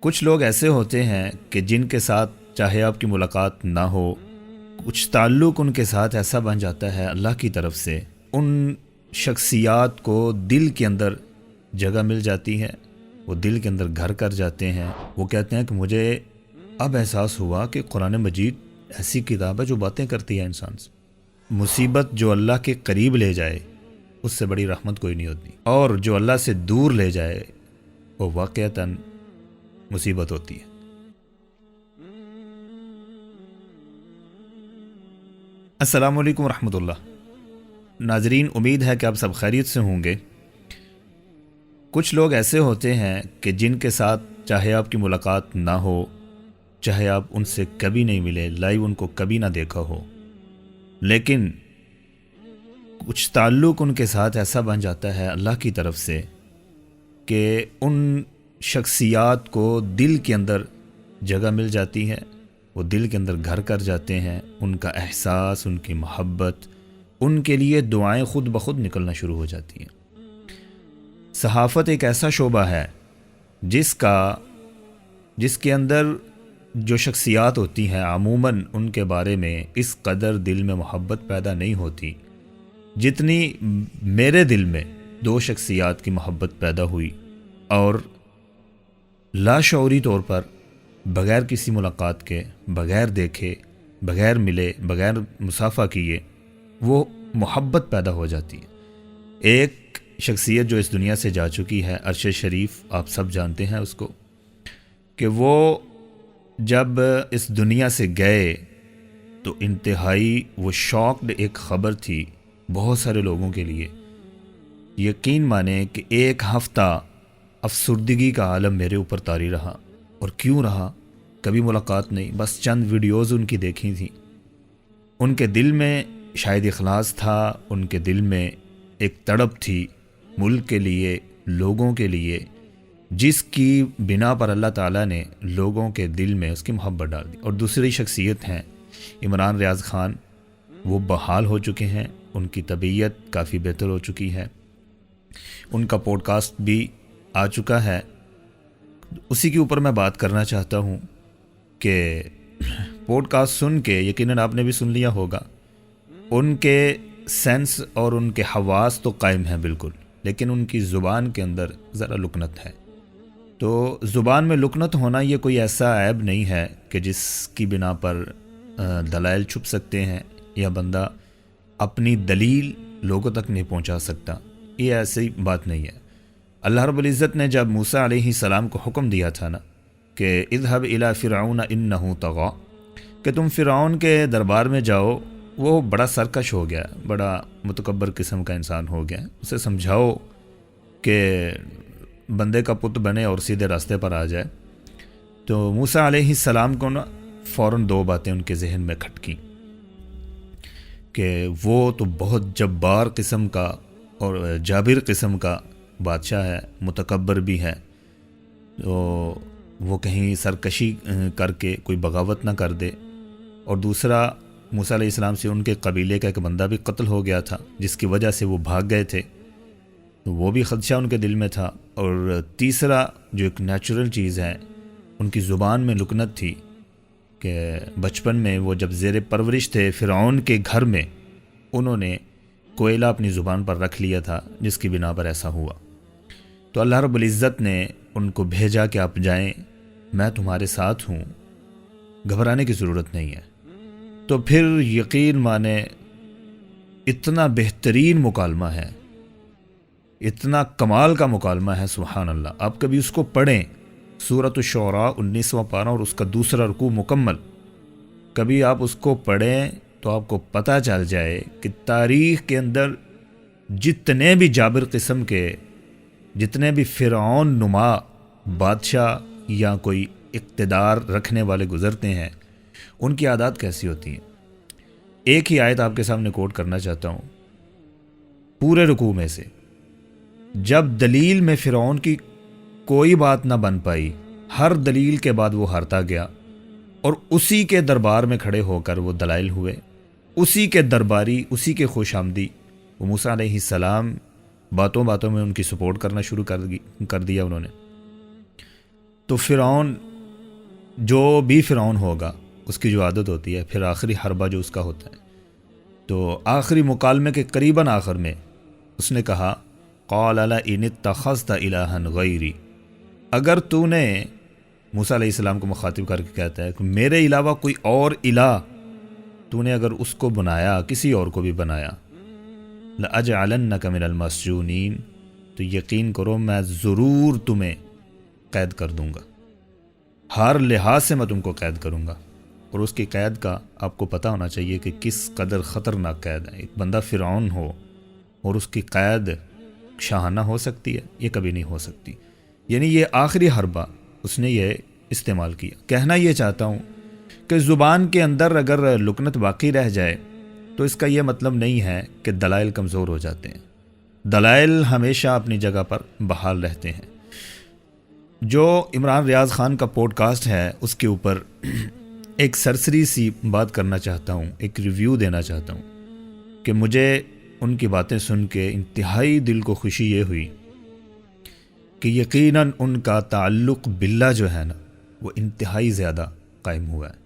کچھ لوگ ایسے ہوتے ہیں کہ جن کے ساتھ چاہے آپ کی ملاقات نہ ہو، کچھ تعلق ان کے ساتھ ایسا بن جاتا ہے اللہ کی طرف سے، ان شخصیات کو دل کے اندر جگہ مل جاتی ہے، وہ دل کے اندر گھر کر جاتے ہیں۔ وہ کہتے ہیں کہ مجھے اب احساس ہوا کہ قرآن مجید ایسی کتاب ہے جو باتیں کرتی ہے انسان سے۔ مصیبت جو اللہ کے قریب لے جائے اس سے بڑی رحمت کوئی نہیں ہوتی، اور جو اللہ سے دور لے جائے وہ واقعتاً مصیبت ہوتی ہے۔ السلام علیکم ورحمۃ اللہ۔ ناظرین، امید ہے کہ آپ سب خیریت سے ہوں گے۔ کچھ لوگ ایسے ہوتے ہیں کہ جن کے ساتھ چاہے آپ کی ملاقات نہ ہو، چاہے آپ ان سے کبھی نہیں ملے، لائیو ان کو کبھی نہ دیکھا ہو، لیکن کچھ تعلق ان کے ساتھ ایسا بن جاتا ہے اللہ کی طرف سے کہ ان شخصیات کو دل کے اندر جگہ مل جاتی ہے، وہ دل کے اندر گھر کر جاتے ہیں۔ ان کا احساس، ان کی محبت، ان کے لیے دعائیں خود بخود نکلنا شروع ہو جاتی ہیں۔ صحافت ایک ایسا شعبہ ہے جس کے اندر جو شخصیات ہوتی ہیں عموماً ان کے بارے میں اس قدر دل میں محبت پیدا نہیں ہوتی جتنی میرے دل میں دو شخصیات کی محبت پیدا ہوئی، اور لاشعوری طور پر بغیر کسی ملاقات کے، بغیر دیکھے، بغیر ملے، بغیر مصافحہ کیے وہ محبت پیدا ہو جاتی ہے۔ ایک شخصیت جو اس دنیا سے جا چکی ہے، عرش شریف، آپ سب جانتے ہیں اس کو، کہ وہ جب اس دنیا سے گئے تو انتہائی وہ شاکڈ ایک خبر تھی بہت سارے لوگوں کے لیے۔ یقین مانیں کہ ایک ہفتہ افسردگی کا عالم میرے اوپر طاری رہا۔ اور کیوں رہا؟ کبھی ملاقات نہیں، بس چند ویڈیوز ان کی دیکھی تھیں۔ ان کے دل میں شاید اخلاص تھا، ان کے دل میں ایک تڑپ تھی ملک کے لیے، لوگوں کے لیے، جس کی بنا پر اللہ تعالیٰ نے لوگوں کے دل میں اس کی محبت ڈال دی۔ اور دوسری شخصیت ہیں عمران ریاض خان، وہ بحال ہو چکے ہیں، ان کی طبیعت کافی بہتر ہو چکی ہے، ان کا پوڈ کاسٹ بھی آ چکا ہے۔ اسی کے اوپر میں بات کرنا چاہتا ہوں کہ پوڈ کاسٹ سن کے یقیناً آپ نے بھی سن لیا ہوگا، ان کے سینس اور ان کے حواس تو قائم ہیں بالکل، لیکن ان کی زبان کے اندر ذرا لکنت ہے۔ تو زبان میں لکنت ہونا یہ کوئی ایسا عیب نہیں ہے کہ جس کی بنا پر دلائل چھپ سکتے ہیں یا بندہ اپنی دلیل لوگوں تک نہیں پہنچا سکتا، یہ ایسی بات نہیں ہے۔ اللہ رب العزت نے جب موسیٰ علیہ السلام کو حکم دیا تھا نا کہ اذهب الى فرعون انه طغى، کہ تم فرعون کے دربار میں جاؤ، وہ بڑا سرکش ہو گیا، بڑا متکبر قسم کا انسان ہو گیا، اسے سمجھاؤ کہ بندے کا پت بنے اور سیدھے راستے پر آ جائے۔ تو موسیٰ علیہ السلام کو نا فوراً دو باتیں ان کے ذہن میں کھٹکیں کہ وہ تو بہت جبار قسم کا اور جابر قسم کا بادشاہ ہے، متکبر بھی ہے، تو وہ کہیں سرکشی کر کے کوئی بغاوت نہ کر دے۔ اور دوسرا، موسیٰ علیہ السلام سے ان کے قبیلے کا ایک بندہ بھی قتل ہو گیا تھا جس کی وجہ سے وہ بھاگ گئے تھے، تو وہ بھی خدشہ ان کے دل میں تھا۔ اور تیسرا جو ایک نیچرل چیز ہے، ان کی زبان میں لکنت تھی کہ بچپن میں وہ جب زیر پرورش تھے فرعون کے گھر میں، انہوں نے کوئلہ اپنی زبان پر رکھ لیا تھا، جس کی بنا پر ایسا ہوا۔ تو اللہ رب العزت نے ان کو بھیجا کہ آپ جائیں، میں تمہارے ساتھ ہوں، گھبرانے کی ضرورت نہیں ہے۔ تو پھر یقین مانیں اتنا بہترین مکالمہ ہے، اتنا کمال کا مکالمہ ہے، سبحان اللہ۔ آپ کبھی اس کو پڑھیں، سورۃ الشعراء 19واں پارہ اور اس کا دوسرا رکوع مکمل، کبھی آپ اس کو پڑھیں تو آپ کو پتہ چل جائے کہ تاریخ کے اندر جتنے بھی جابر قسم کے، جتنے بھی فرعون نما بادشاہ یا کوئی اقتدار رکھنے والے گزرتے ہیں، ان کی عادات کیسی ہوتی ہیں۔ ایک ہی آیت آپ کے سامنے کوٹ کرنا چاہتا ہوں پورے رکوع میں سے۔ جب دلیل میں فرعون کی کوئی بات نہ بن پائی، ہر دلیل کے بعد وہ ہارتا گیا، اور اسی کے دربار میں کھڑے ہو کر وہ دلائل ہوئے، اسی کے درباری، اسی کے خوش آمدی وہ موسیٰ علیہ السلام باتوں باتوں میں ان کی سپورٹ کرنا شروع کر دیا انہوں نے۔ تو فرعون جو بھی فرعون ہوگا اس کی جو عادت ہوتی ہے، پھر آخری حربہ جو اس کا ہوتا ہے، تو آخری مکالمے کے قریباً آخر میں اس نے کہا قال لئن اتخذت الہا غیری، اگر تو نے، موسیٰ علیہ السلام کو مخاطب کر کے کہتا ہے کہ میرے علاوہ کوئی اور الہ تو نے اگر اس کو بنایا، کسی اور کو بھی بنایا، لَأَجْعَلَنَّكَ مِنَ الْمَسْجُونِينَ، تو یقین کرو میں ضرور تمہیں قید کر دوں گا، ہر لحاظ سے میں تم کو قید کروں گا۔ اور اس کی قید کا آپ کو پتہ ہونا چاہیے کہ کس قدر خطرناک قید ہے۔ ایک بندہ فرعون ہو اور اس کی قید شاہانہ ہو سکتی ہے، یہ کبھی نہیں ہو سکتی۔ یعنی یہ آخری حربہ اس نے یہ استعمال کیا۔ کہنا یہ چاہتا ہوں کہ زبان کے اندر اگر لکنت باقی رہ جائے تو اس کا یہ مطلب نہیں ہے کہ دلائل کمزور ہو جاتے ہیں، دلائل ہمیشہ اپنی جگہ پر بحال رہتے ہیں۔ جو عمران ریاض خان کا پوڈ کاسٹ ہے اس کے اوپر ایک سرسری سی بات کرنا چاہتا ہوں، ایک ریویو دینا چاہتا ہوں کہ مجھے ان کی باتیں سن کے انتہائی دل کو خوشی یہ ہوئی کہ یقیناً ان کا تعلق باللہ جو ہے نا وہ انتہائی زیادہ قائم ہوا ہے۔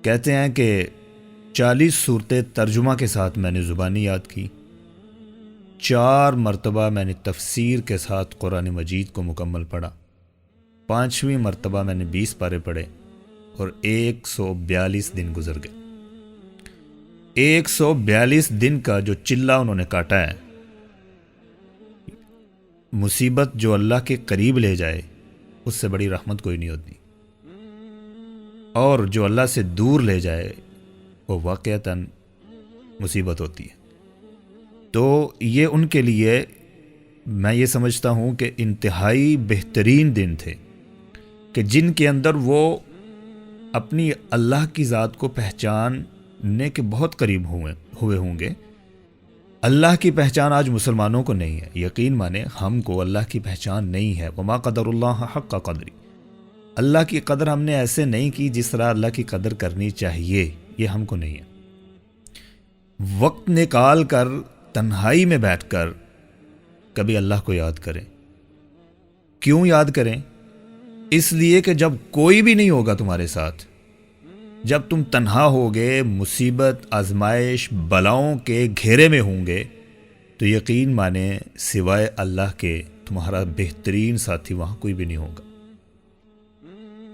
کہتے ہیں کہ 40 صورتیں ترجمہ کے ساتھ میں نے زبانی یاد کی، 4 مرتبہ میں نے تفسیر کے ساتھ قرآن مجید کو مکمل پڑھا، 5ویں مرتبہ میں نے 20 پارے پڑھے، اور 142 دن گزر گئے۔ 142 دن کا جو چلہ انہوں نے کاٹا ہے، مصیبت جو اللہ کے قریب لے جائے اس سے بڑی رحمت کوئی نہیں ہوتی، اور جو اللہ سے دور لے جائے وہ واقعتاً مصیبت ہوتی ہے۔ تو یہ ان کے لیے میں یہ سمجھتا ہوں کہ انتہائی بہترین دن تھے کہ جن کے اندر وہ اپنی اللہ کی ذات کو پہچاننے کے بہت قریب ہوئے ہوں گے۔ اللہ کی پہچان آج مسلمانوں کو نہیں ہے، یقین مانے ہم کو اللہ کی پہچان نہیں ہے۔ وما قدر اللہ حق قدری، اللہ کی قدر ہم نے ایسے نہیں کی جس طرح اللہ کی قدر کرنی چاہیے، یہ ہم کو نہیں ہے۔ وقت نکال کر تنہائی میں بیٹھ کر کبھی اللہ کو یاد کریں۔ کیوں یاد کریں؟ اس لیے کہ جب کوئی بھی نہیں ہوگا تمہارے ساتھ، جب تم تنہا ہوگے، مصیبت، آزمائش، بلاؤں کے گھیرے میں ہوں گے، تو یقین مانے سوائے اللہ کے تمہارا بہترین ساتھی وہاں کوئی بھی نہیں ہوگا،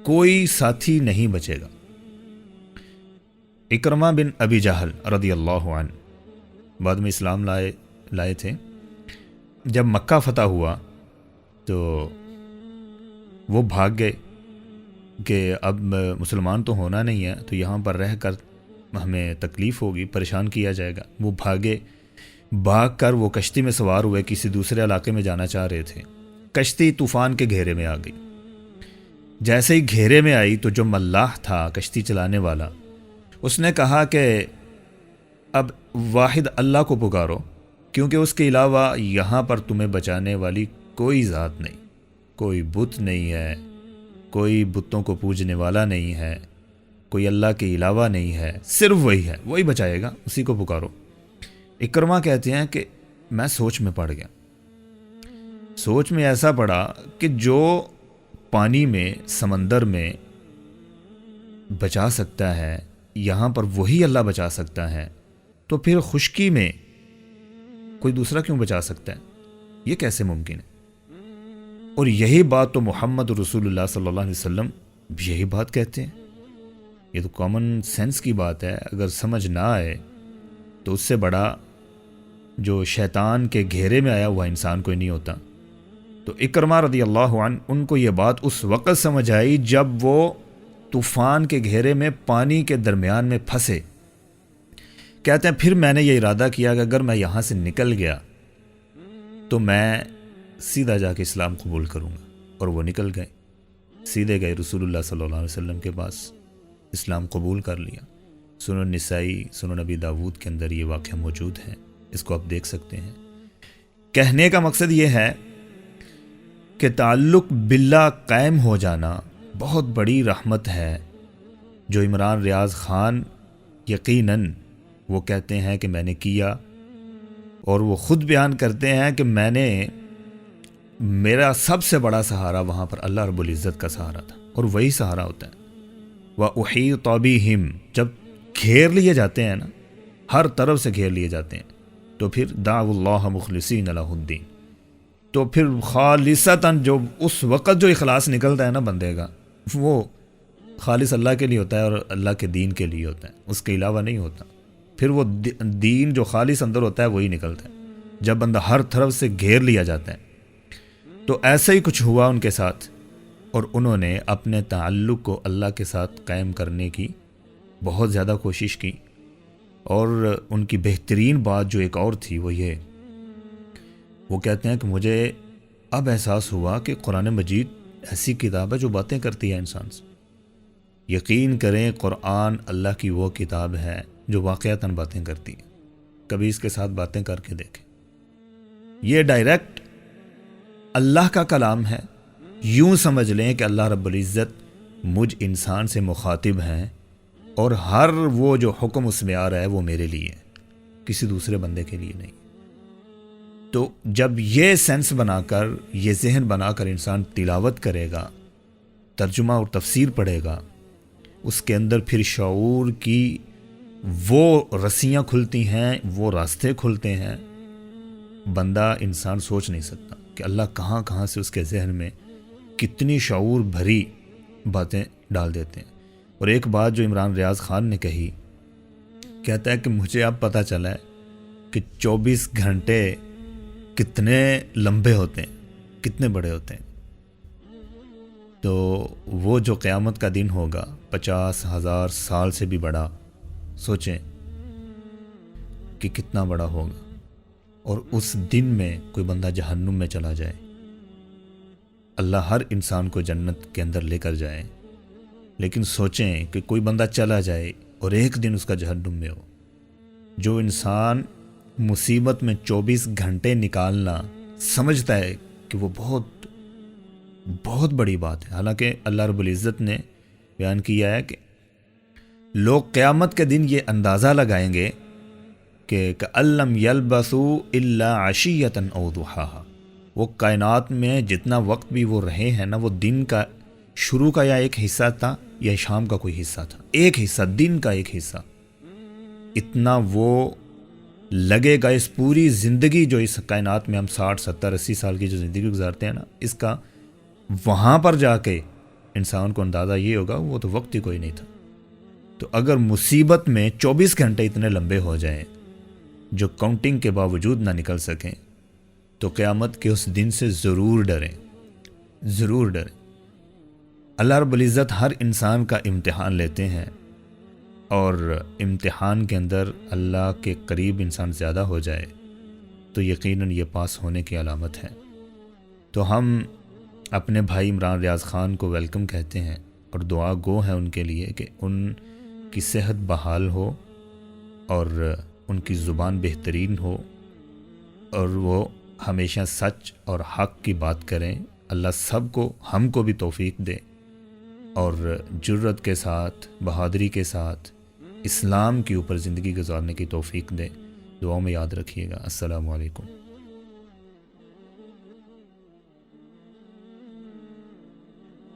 کوئی ساتھی نہیں بچے گا۔ اکرمہ بن ابی جہل رضی اللہ عنہ بعد میں اسلام لائے تھے۔ جب مکہ فتح ہوا تو وہ بھاگ گئے کہ اب مسلمان تو ہونا نہیں ہے، تو یہاں پر رہ کر ہمیں تکلیف ہوگی، پریشان کیا جائے گا۔ وہ بھاگ کر وہ کشتی میں سوار ہوئے، کسی دوسرے علاقے میں جانا چاہ رہے تھے۔ کشتی طوفان کے گھیرے میں آ گئی۔ جیسے ہی گھیرے میں آئی تو جو ملاح تھا، کشتی چلانے والا، اس نے کہا کہ اب واحد اللہ کو پکارو، کیونکہ اس کے علاوہ یہاں پر تمہیں بچانے والی کوئی ذات نہیں، کوئی بت نہیں ہے، کوئی بتوں کو پوجنے والا نہیں ہے، کوئی اللہ کے علاوہ نہیں ہے، صرف وہی ہے، وہی بچائے گا، اسی کو پکارو۔ اکرمہ کہتے ہیں کہ میں سوچ میں پڑ گیا، سوچ میں ایسا پڑا کہ جو پانی میں، سمندر میں بچا سکتا ہے، یہاں پر وہی اللہ بچا سکتا ہے، تو پھر خشکی میں کوئی دوسرا کیوں بچا سکتا ہے؟ یہ کیسے ممکن ہے؟ اور یہی بات تو محمد رسول اللہ صلی اللہ علیہ وسلم بھی یہی بات کہتے ہیں۔ یہ تو کامن سینس کی بات ہے، اگر سمجھ نہ آئے تو اس سے بڑا جو شیطان کے گھیرے میں آیا ہوا انسان کوئی نہیں ہوتا۔ تو اکرمہ رضی اللہ عنہ ان کو یہ بات اس وقت سمجھ آئی جب وہ طوفان کے گھیرے میں پانی کے درمیان میں پھنسے۔ کہتے ہیں پھر میں نے یہ ارادہ کیا کہ اگر میں یہاں سے نکل گیا تو میں سیدھا جا کے اسلام قبول کروں گا، اور وہ نکل گئے، سیدھے گئے رسول اللہ صلی اللہ علیہ وسلم کے پاس، اسلام قبول کر لیا۔ سنن نسائی، سنن نبی داود کے اندر یہ واقعہ موجود ہے، اس کو آپ دیکھ سکتے ہیں۔ کہنے کا مقصد یہ ہے کہ تعلق باللہ قائم ہو جانا بہت بڑی رحمت ہے، جو عمران ریاض خان یقیناً وہ کہتے ہیں کہ میں نے کیا، اور وہ خود بیان کرتے ہیں کہ میں نے میرا سب سے بڑا سہارا وہاں پر اللہ رب العزت کا سہارا تھا، اور وہی سہارا ہوتا ہے۔ وَأُحِيطَ بِهِمْ، جب گھیر لیے جاتے ہیں نا، ہر طرف سے گھیر لیے جاتے ہیں، تو پھر دعوا اللہ مخلصین لہ الدین، تو پھر خالصتاً جو اس وقت جو اخلاص نکلتا ہے نا بندے کا، وہ خالص اللہ کے لیے ہوتا ہے اور اللہ کے دین کے لیے ہوتا ہے، اس کے علاوہ نہیں ہوتا۔ پھر وہ دین جو خالص اندر ہوتا ہے وہی نکلتا ہے جب بندہ ہر طرف سے گھیر لیا جاتا ہے۔ تو ایسا ہی کچھ ہوا ان کے ساتھ، اور انہوں نے اپنے تعلق کو اللہ کے ساتھ قائم کرنے کی بہت زیادہ کوشش کی، اور ان کی بہترین بات جو ایک اور تھی وہ یہ، وہ کہتے ہیں کہ مجھے اب احساس ہوا کہ قرآن مجید ایسی کتاب ہے جو باتیں کرتی ہے انسان سے۔ یقین کریں قرآن اللہ کی وہ کتاب ہے جو واقعتاً باتیں کرتی ہے، کبھی اس کے ساتھ باتیں کر کے دیکھیں۔ یہ ڈائریکٹ اللہ کا کلام ہے، یوں سمجھ لیں کہ اللہ رب العزت مجھ انسان سے مخاطب ہیں، اور ہر وہ جو حکم اس میں آ رہا ہے وہ میرے لیے ہے، کسی دوسرے بندے کے لیے نہیں۔ تو جب یہ سینس بنا کر، یہ ذہن بنا کر انسان تلاوت کرے گا، ترجمہ اور تفسیر پڑھے گا، اس کے اندر پھر شعور کی وہ رسیاں کھلتی ہیں، وہ راستے کھلتے ہیں، بندہ انسان سوچ نہیں سکتا کہ اللہ کہاں کہاں سے اس کے ذہن میں کتنی شعور بھری باتیں ڈال دیتے ہیں۔ اور ایک بات جو عمران ریاض خان نے کہی، کہتا ہے کہ مجھے اب پتہ چلا ہے کہ 24 گھنٹے کتنے لمبے ہوتے ہیں، کتنے بڑے ہوتے ہیں۔ تو وہ جو قیامت کا دن ہوگا 50,000 سال سے بھی بڑا، سوچیں کہ کتنا بڑا ہوگا، اور اس دن میں کوئی بندہ جہنم میں چلا جائے، اللہ ہر انسان کو جنت کے اندر لے کر جائے، لیکن سوچیں کہ کوئی بندہ چلا جائے اور ایک دن اس کا جہنم میں ہو۔ جو انسان مصیبت میں 24 گھنٹے نکالنا سمجھتا ہے کہ وہ بہت بہت بڑی بات ہے، حالانکہ اللہ رب العزت نے بیان کیا ہے کہ لوگ قیامت کے دن یہ اندازہ لگائیں گے کہ کَأَلَّمْ يَلْبَثُوا إِلَّا عَشِيَّةً أَوْ ضُحَاهَا، وہ کائنات میں جتنا وقت بھی وہ رہے ہیں نا، وہ دن کا شروع کا یا ایک حصہ تھا یا شام کا کوئی حصہ تھا، ایک حصہ، دن کا ایک حصہ، اتنا وہ لگے گا اس پوری زندگی جو اس کائنات میں ہم 60 70 80 سال کی جو زندگی گزارتے ہیں نا، اس کا وہاں پر جا کے انسان کو اندازہ یہ ہوگا وہ تو وقت ہی کوئی نہیں تھا۔ تو اگر مصیبت میں 24 گھنٹے اتنے لمبے ہو جائیں جو کاؤنٹنگ کے باوجود نہ نکل سکیں، تو قیامت کے اس دن سے ضرور ڈریں، ضرور ڈریں۔ اللہ رب العزت ہر انسان کا امتحان لیتے ہیں، اور امتحان کے اندر اللہ کے قریب انسان زیادہ ہو جائے تو یقیناً یہ پاس ہونے کی علامت ہے۔ تو ہم اپنے بھائی عمران ریاض خان کو ویلکم کہتے ہیں، اور دعا گو ہیں ان کے لیے کہ ان کی صحت بحال ہو، اور ان کی زبان بہترین ہو، اور وہ ہمیشہ سچ اور حق کی بات کریں۔ اللہ سب کو، ہم کو بھی توفیق دے، اور جرت کے ساتھ، بہادری کے ساتھ اسلام کے اوپر زندگی گزارنے کی توفیق دے۔ دعاؤں میں یاد رکھیے گا۔ السلام علیکم۔